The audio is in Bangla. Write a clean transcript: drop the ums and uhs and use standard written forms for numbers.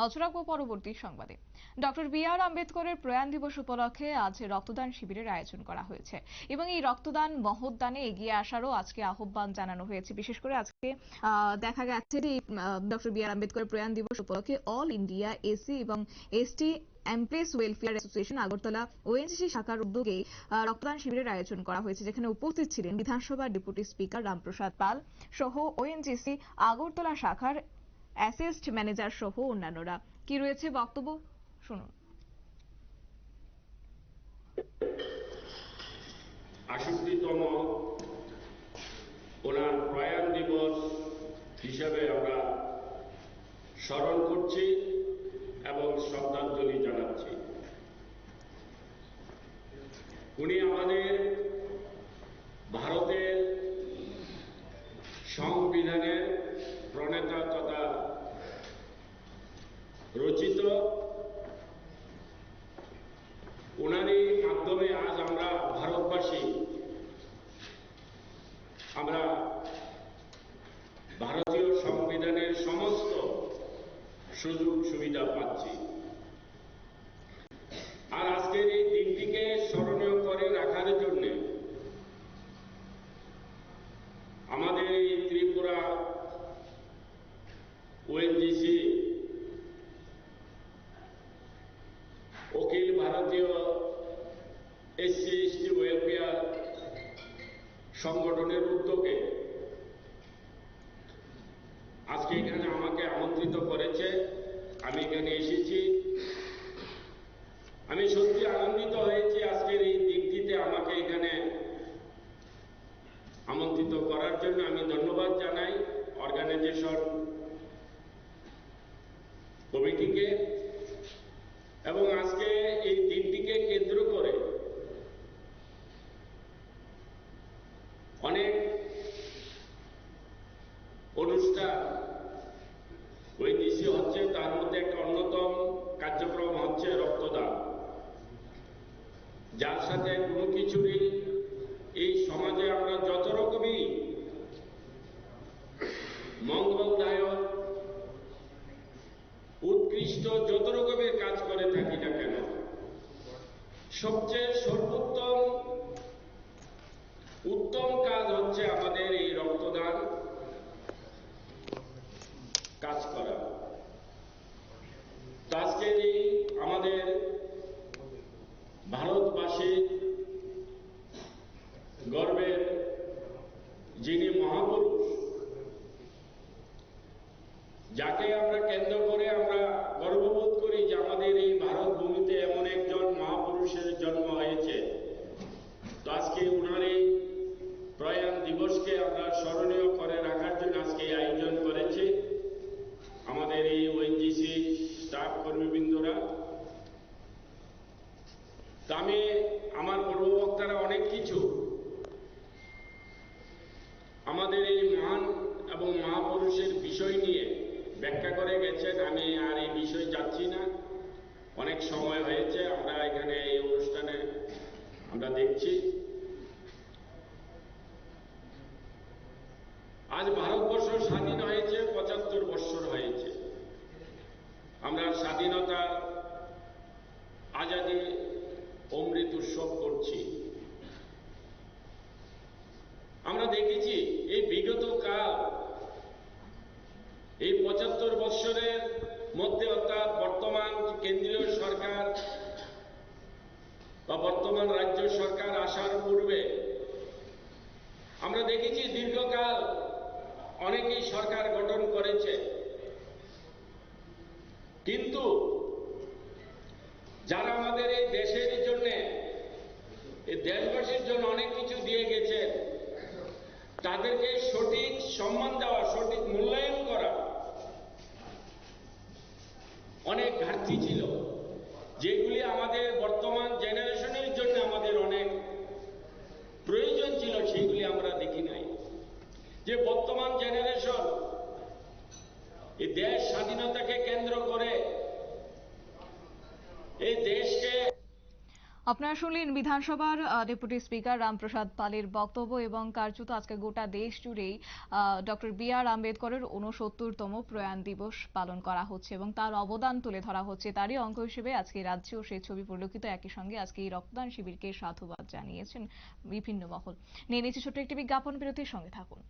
নজর রাখবো পরবর্তী সংবাদে। Doctor B.R.. আম্বেদকরের প্রয়াণ দিবস উপলক্ষে আজ রক্তদান শিবিরের আয়োজন করা হয়েছে এবং এই রক্তদান মহোদ্যানে এগিয়ে আসারও আজকে আহ্বান জানানো হয়েছে। বিশেষ করে আজকে দেখা গেছে যে ডক্টর বি.আর. আম্বেদকরের প্রয়াণ দিবস উপলক্ষে অল ইন্ডিয়া এসসি এবং ST employees welfare association Agartala ONGC শাখার উদ্যোগে রক্তদান শিবিরের আয়োজন করা হয়েছে, যেখানে উপস্থিত ছিলেন বিধানসভার ডেপুটি স্পিকার রামপ্রসাদ পাল সহ ওএনজিসি আগরতলা শাখার অ্যাসিস্ট ম্যানেজার সহ অন্যান্যরা। কি রয়েছে বক্তব্য শুনুন। ৬৮তম ওনার প্রয়াণ দিবস হিসেবে আমরা স্মরণ করছি এবং শ্রদ্ধাঞ্জলি জানাচ্ছি। উনি আমাদের ভারতের সংবিধানের প্রণেতা তথা রচিত। ওনারই মাধ্যমে আজ আমরা ভারতবাসী আমরা ভারতীয় সংবিধানের সমস্ত সুযোগ সুবিধা পাচ্ছি। আর আজকের এই দিনটিকে স্মরণীয় করে রাখার জন্য আমাদের এই ত্রিপুরা ওএনজিসি অখিল ভারতীয় এসসি এসটি ওয়েলফেয়ার সংগঠনের উদ্যোগে আজকে এখানে আমাকে আমন্ত্রিত করেছে। আমি এখানে এসেছি। আমি সত্যি আনন্দিত হয়েছি আজকের এই দিনটিতে আমাকে এখানে আমন্ত্রিত করার জন্য। আমি ধন্যবাদ জানাই অর্গানাইজেশন কমিটিকে। এবং আজকে এই দিনটিকে কেন্দ্র করে অনেক অনুষ্ঠান ওএনজিসি হচ্ছে, তার মধ্যে একটা অন্যতম কার্যক্রম হচ্ছে রক্তদান, যার সাথে কোনো কিছুরই এই সমাজে আমরা যত রকমই মঙ্গলদায়ক উৎকৃষ্ট যত রকমের কাজ করে থাকি না কেন, সবচেয়ে সর্বোত্তম উত্তম কাজ হচ্ছে আমাদের এই রক্তদান কাজ করা। আজকের এই আমাদের ভারতবাসী গর্বের যিনি মহাপুরুষ, যাকে আমরা কেন্দ্র করে আমরা গর্ববোধ করি যে আমাদের এই ভারত ভূমিতে এমন একজন মহাপুরুষের জন্ম হয়েছে। তো আজকে উনার এই প্রয়াণ দিবসকে আমরা স্মরণীয় করে রাখার জন্য আজকে এই আয়োজন করেছি আমাদের এই ওএনজিসি স্টাফ কর্মীবৃন্দরা। তা আমি আমার পূর্ববক্তারা অনেক কিছু আমাদের এই মহান এবং মহাপুরুষের বিষয় নিয়ে ব্যাখ্যা করে গেছেন। আমি আর এই বিষয় যাচ্ছি না, অনেক সময় হয়েছে। আমরা এখানে এই অনুষ্ঠানে আমরা দেখছি আজ ভারতবর্ষ স্বাধীন হয়েছে ৭৫ বৎসর হয়েছে। আমরা স্বাধীনতার আজাদী অমৃত উৎসব করছি। আমরা দেখেছি এই বিগত কাল, এই ৭৫ বৎসরের মধ্যে, অর্থাৎ বর্তমান কেন্দ্রীয় সরকার বা বর্তমান রাজ্য সরকার আসার পূর্বে আমরা দেখেছি দীর্ঘকাল অনেকেই সরকার গঠন করেছে, কিন্তু যারা আমাদের এই দেশের জন্য, এই দেশবাসীর জন্য অনেক কিছু দিয়ে গেছেন, তাদেরকে সঠিক সম্মান দেওয়া, সঠিক মূল্যায়ন করা অনেক ঘাটতি ছিল, যেগুলি আমাদের বর্তমান জেনারেশনের জন্য আমাদের অনেক প্রয়োজন ছিল, সেগুলি আমরা দেখি নাই। যে বর্তমান জেনারেশন এই দেশ স্বাধীনতাকে কেন্দ্র করে এই দেশকে আপনারা শুনলেন বিধানসভার ডেপুটি স্পিকার রামপ্রসাদ পালের বক্তব্য এবং কার্যত আজকে গোটা দেশ জুড়েই ডক্টর বি আর আম্বেদকরের 69তম প্রয়াণ দিবস পালন করা হচ্ছে এবং তার অবদান তুলে ধরা হচ্ছে। তারই অঙ্গ হিসেবে আজকে রাজ্যেও সেই ছবি পরিলক্ষিত। একই সঙ্গে আজকে এই রক্তদান শিবিরকে সাধুবাদ জানিয়েছেন বিভিন্ন মহল। নিয়ে নিচ্ছি ছোট্ট একটি বিজ্ঞাপন বিরতির সঙ্গে থাকুন।